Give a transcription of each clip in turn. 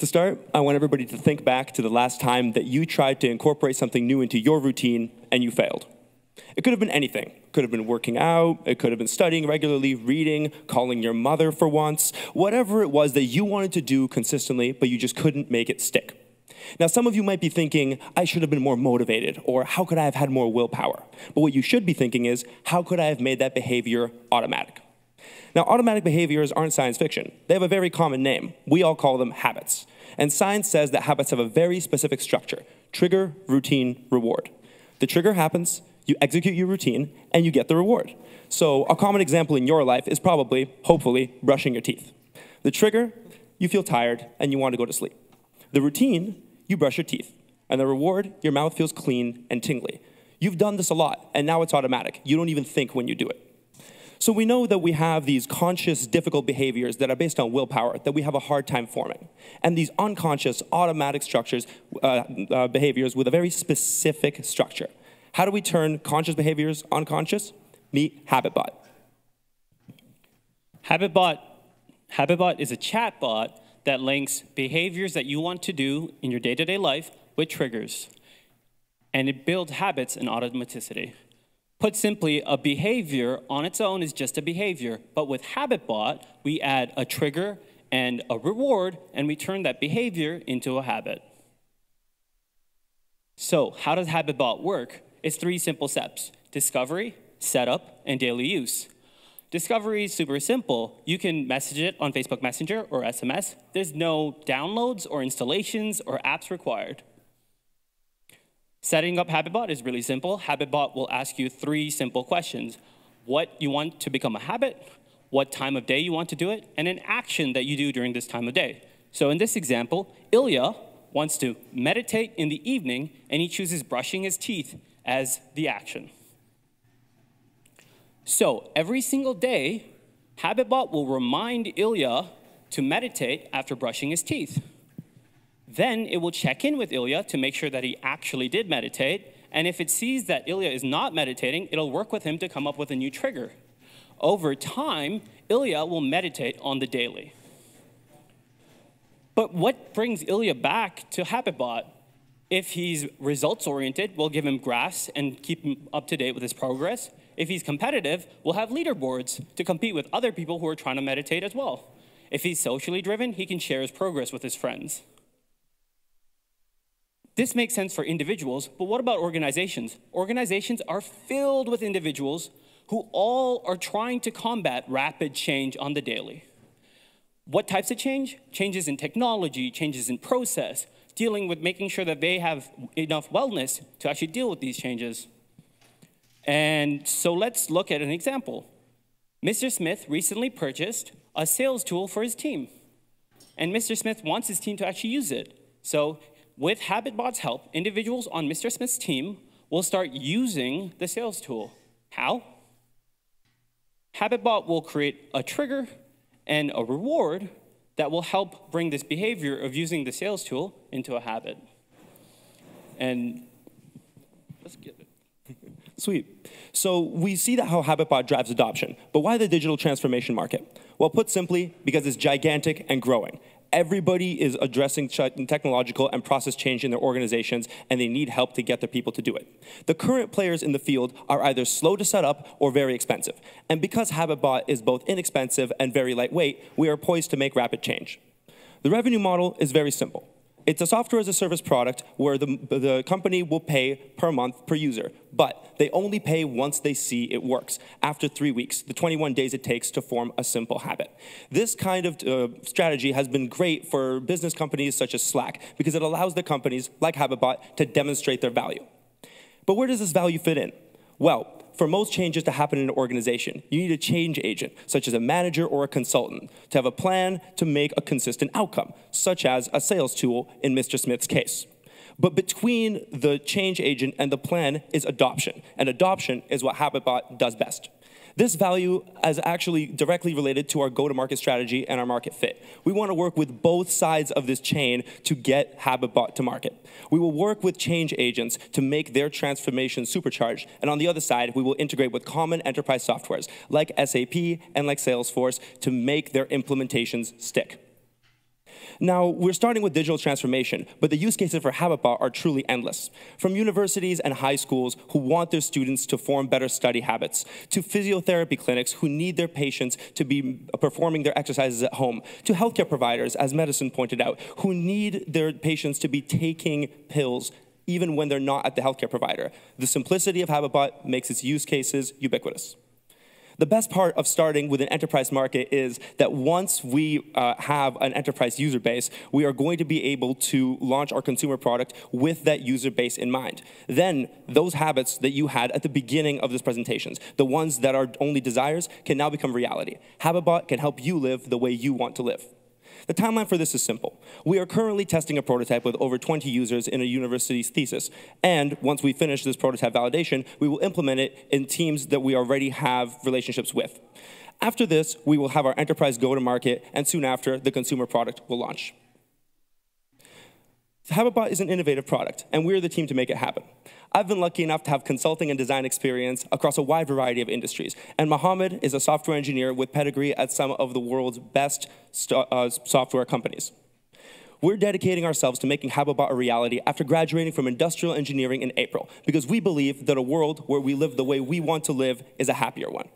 To start, I want everybody to think back to the last time that you tried to incorporate something new into your routine and you failed. It could have been anything. It could have been working out, it could have been studying regularly, reading, calling your mother for once, whatever it was that you wanted to do consistently, but you just couldn't make it stick. Now, some of you might be thinking, I should have been more motivated, or how could I have had more willpower? But what you should be thinking is, how could I have made that behavior automatic? Now, automatic behaviors aren't science fiction. They have a very common name. We all call them habits. And science says that habits have a very specific structure: trigger, routine, reward. The trigger happens, you execute your routine, and you get the reward. So a common example in your life is probably, hopefully, brushing your teeth. The trigger, you feel tired and you want to go to sleep. The routine, you brush your teeth. And the reward, your mouth feels clean and tingly. You've done this a lot, and now it's automatic. You don't even think when you do it. So we know that we have these conscious, difficult behaviors that are based on willpower that we have a hard time forming. And these unconscious, automatic structures, behaviors with a very specific structure. How do we turn conscious behaviors unconscious? Meet HabitBot. HabitBot is a chatbot that links behaviors that you want to do in your day-to-day life with triggers. And it builds habits and automaticity. Put simply, a behavior on its own is just a behavior, but with HabitBot, we add a trigger and a reward, and we turn that behavior into a habit. So, how does HabitBot work? It's 3 simple steps: discovery, setup, and daily use. Discovery is super simple. You can message it on Facebook Messenger or SMS. There's no downloads or installations or apps required. Setting up HabitBot is really simple. HabitBot will ask you 3 simple questions: what you want to become a habit, what time of day you want to do it, and an action that you do during this time of day. So in this example, Ilya wants to meditate in the evening, and he chooses brushing his teeth as the action. So every single day, HabitBot will remind Ilya to meditate after brushing his teeth. Then it will check in with Ilya to make sure that he actually did meditate, and if it sees that Ilya is not meditating, it'll work with him to come up with a new trigger. Over time, Ilya will meditate on the daily. But what brings Ilya back to HabitBot? If he's results-oriented, we'll give him graphs and keep him up to date with his progress. If he's competitive, we'll have leaderboards to compete with other people who are trying to meditate as well. If he's socially driven, he can share his progress with his friends. This makes sense for individuals, but what about organizations? Organizations are filled with individuals who all are trying to combat rapid change on the daily. What types of change? Changes in technology, changes in process, dealing with making sure that they have enough wellness to actually deal with these changes. And so let's look at an example. Mr. Smith recently purchased a sales tool for his team. And Mr. Smith wants his team to actually use it. So with HabitBot's help, individuals on Mr. Smith's team will start using the sales tool. How? HabitBot will create a trigger and a reward that will help bring this behavior of using the sales tool into a habit. And let's get it. Sweet. So we see that how HabitBot drives adoption, but why the digital transformation market? Well, put simply, because it's gigantic and growing. Everybody is addressing technological and process change in their organizations, and they need help to get their people to do it. The current players in the field are either slow to set up or very expensive. And because HabitBot is both inexpensive and very lightweight, we are poised to make rapid change. The revenue model is very simple. It's a software-as-a-service product where the company will pay per month per user, but they only pay once they see it works, after 3 weeks, the 21 days it takes to form a simple habit. This kind of strategy has been great for business companies such as Slack because it allows the companies like HabitBot to demonstrate their value. But where does this value fit in? Well, for most changes to happen in an organization, you need a change agent, such as a manager or a consultant, to have a plan to make a consistent outcome, such as a sales tool in Mr. Smith's case. But between the change agent and the plan is adoption, and adoption is what HabitBot does best. This value is actually directly related to our go-to-market strategy and our market fit. We want to work with both sides of this chain to get HabitBot to market. We will work with change agents to make their transformation supercharged, and on the other side, we will integrate with common enterprise softwares like SAP and like Salesforce to make their implementations stick. Now, we're starting with digital transformation, but the use cases for HabitBot are truly endless. From universities and high schools who want their students to form better study habits, to physiotherapy clinics who need their patients to be performing their exercises at home, to healthcare providers, as medicine pointed out, who need their patients to be taking pills even when they're not at the healthcare provider. The simplicity of HabitBot makes its use cases ubiquitous. The best part of starting with an enterprise market is that once we have an enterprise user base, we are going to be able to launch our consumer product with that user base in mind. Then those habits that you had at the beginning of this presentations, the ones that are only desires, can now become reality. HabitBot can help you live the way you want to live. The timeline for this is simple. We are currently testing a prototype with over 20 users in a university's thesis. And once we finish this prototype validation, we will implement it in teams that we already have relationships with. After this, we will have our enterprise go-to-market, and soon after, the consumer product will launch. HabitBot is an innovative product, and we're the team to make it happen. I've been lucky enough to have consulting and design experience across a wide variety of industries, and Mohammed is a software engineer with pedigree at some of the world's best software companies. We're dedicating ourselves to making HabitBot a reality after graduating from industrial engineering in April, because we believe that a world where we live the way we want to live is a happier one.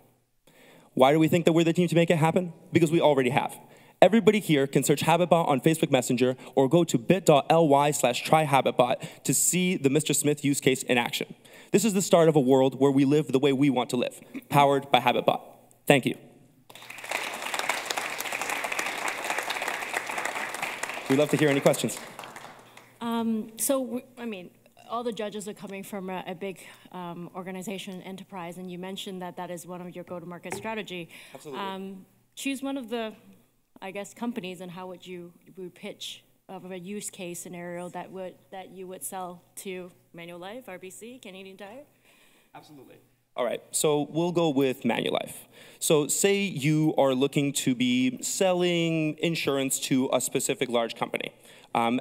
Why do we think that we're the team to make it happen? Because we already have. Everybody here can search HabitBot on Facebook Messenger or go to bit.ly/tryhabitbot to see the Mr. Smith use case in action. This is the start of a world where we live the way we want to live, powered by HabitBot. Thank you. We'd love to hear any questions. All the judges are coming from a big organization, enterprise, and you mentioned that that is one of your go-to-market strategy. Absolutely. Choose one of the, companies, and how would you pitch of a use case scenario that you would sell to Manulife, RBC, Canadian Tire? Absolutely. All right, so we'll go with Manulife. So say you are looking to be selling insurance to a specific large company.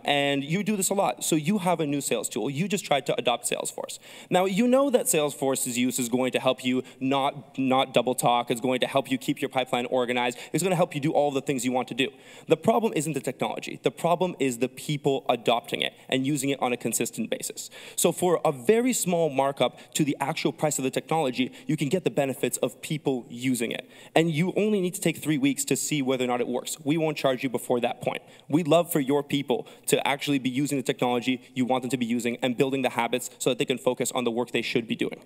And you do this a lot. So you have a new sales tool. You just tried to adopt Salesforce. Now, you know that Salesforce's use is going to help you not double talk. It's going to help you keep your pipeline organized. It's going to help you do all the things you want to do. The problem isn't the technology. The problem is the people adopting it and using it on a consistent basis. So for a very small markup to the actual price of the technology, you can get the benefits of people using it. And you only need to take 3 weeks to see whether or not it works. We won't charge you before that point. We'd love for your people to actually be using the technology you want them to be using and building the habits so that they can focus on the work they should be doing.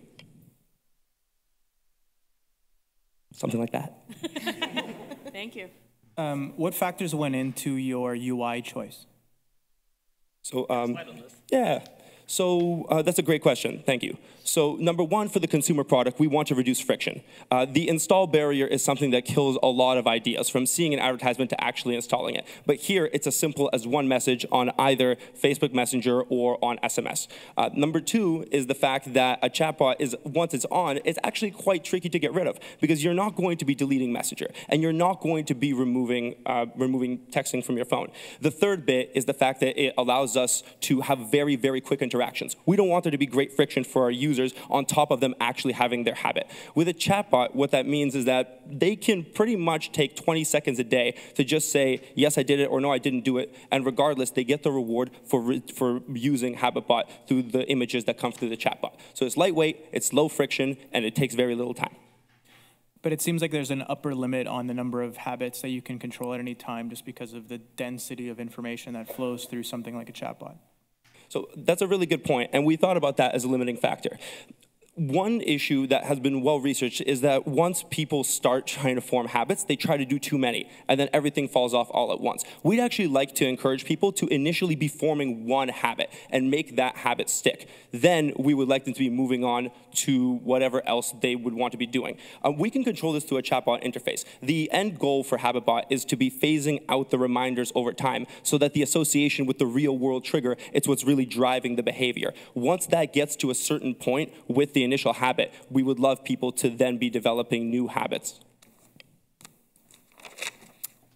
Something like that. Thank you. What factors went into your UI choice? So, that's a great question. Thank you. So number one, for the consumer product, we want to reduce friction. The install barrier is something that kills a lot of ideas, from seeing an advertisement to actually installing it. But here, it's as simple as one message on either Facebook Messenger or on SMS. Number two is the fact that a chatbot is, once it's on, it's actually quite tricky to get rid of, because you're not going to be deleting Messenger, and you're not going to be removing texting from your phone. The third bit is the fact that it allows us to have very, very quick interactions. We don't want there to be great friction for our users on top of them actually having their habit. With a chatbot, what that means is that they can pretty much take 20 seconds a day to just say, yes, I did it, or no, I didn't do it, and regardless, they get the reward for using HabitBot through the images that come through the chatbot. So it's lightweight, it's low friction, and it takes very little time. But it seems like there's an upper limit on the number of habits that you can control at any time just because of the density of information that flows through something like a chatbot. So that's a really good point, and we thought about that as a limiting factor. One issue that has been well researched is that once people start trying to form habits, they try to do too many, and then everything falls off all at once. We'd actually like to encourage people to initially be forming one habit and make that habit stick. Then we would like them to be moving on to whatever else they would want to be doing. We can control this through a chatbot interface. The end goal for HabitBot is to be phasing out the reminders over time so that the association with the real world trigger, it's what's really driving the behavior. Once that gets to a certain point with the initial habit, we would love people to then be developing new habits.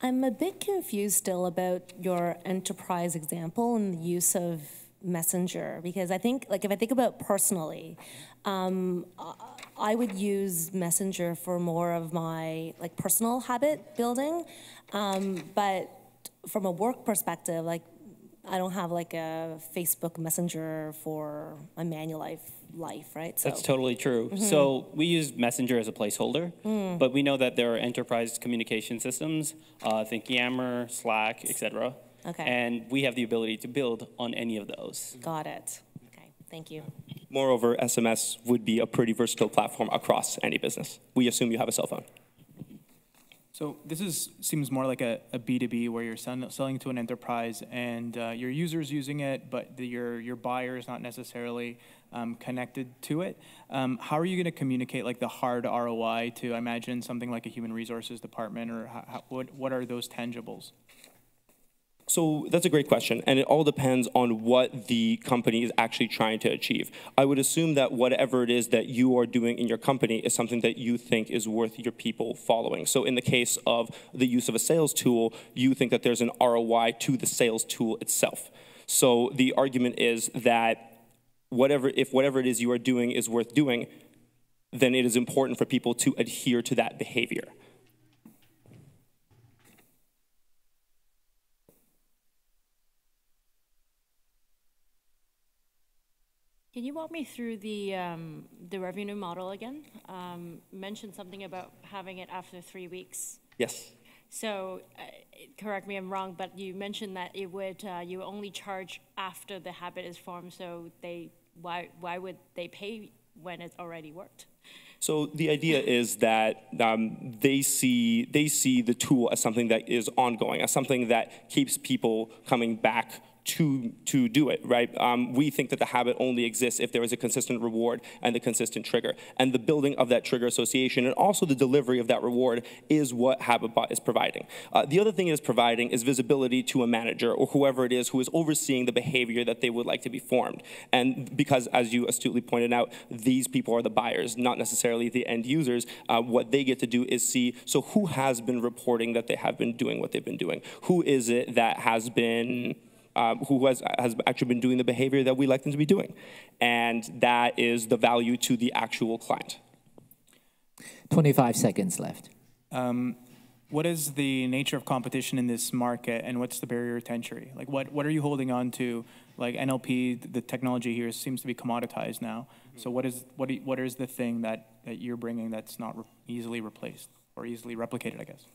I'm a bit confused still about your enterprise example and the use of Messenger, because I think, if I think about personally, I would use Messenger for more of my personal habit building, but from a work perspective, like I don't have like a Facebook Messenger for my Manulife life, right? So That's totally true. So we use Messenger as a placeholder, but we know that there are enterprise communication systems, think Yammer, Slack, etc. Okay. And we have the ability to build on any of those. Got it. Okay, thank you. Moreover, SMS would be a pretty versatile platform across any business. We assume you have a cell phone. So this seems more like a B2B where you're selling to an enterprise and your user's using it, but your buyer is not necessarily connected to it. How are you going to communicate like the hard ROI to, I imagine, something like a human resources department, or what are those tangibles? So that's a great question, and it all depends on what the company is actually trying to achieve. I would assume that whatever it is that you are doing in your company is something that you think is worth your people following. So in the case of the use of a sales tool, you think that there's an ROI to the sales tool itself. So the argument is that if whatever it is you are doing is worth doing, then it is important for people to adhere to that behavior. Can you walk me through the revenue model again? Mentioned something about having it after 3 weeks. Yes. So, correct me if I'm wrong, but you mentioned that it would you only charge after the habit is formed. So why would they pay when it's already worked? So the idea is that they see the tool as something that is ongoing, as something that keeps people coming back to do it, right? We think that the habit only exists if there is a consistent reward and a consistent trigger. And the building of that trigger association and also the delivery of that reward is what HabitBot is providing. The other thing it is providing is visibility to a manager or whoever it is who is overseeing the behavior that they would like to be formed. And because, as you astutely pointed out, these people are the buyers, not necessarily the end users, what they get to do is see, so who has been reporting that they have been doing what they've been doing? Who is it that has been who has actually been doing the behavior that we like them to be doing? And that is the value to the actual client. 25 seconds left. What is the nature of competition in this market, and what's the barrier to entry? Like, what are you holding on to? Like NLP, the technology here seems to be commoditized now. So what is the thing that you're bringing that's not easily replaced or easily replicated, I guess?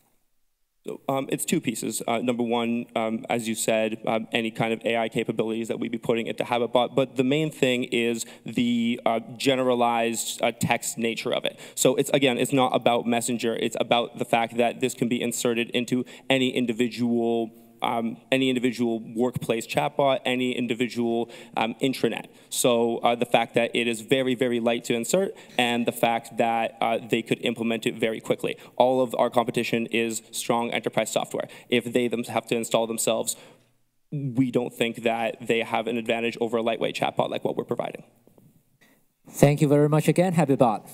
So, it's two pieces. Number one, as you said, any kind of AI capabilities that we'd be putting into HabitBot, but the main thing is the generalized text nature of it. So it's not about Messenger, it's about the fact that this can be inserted into any individual workplace chatbot, any individual intranet. So the fact that it is very, very light to insert, and the fact that they could implement it very quickly. All of our competition is strong enterprise software. If they have to install themselves, we don't think that they have an advantage over a lightweight chatbot like what we're providing. Thank you very much again, HabitBot.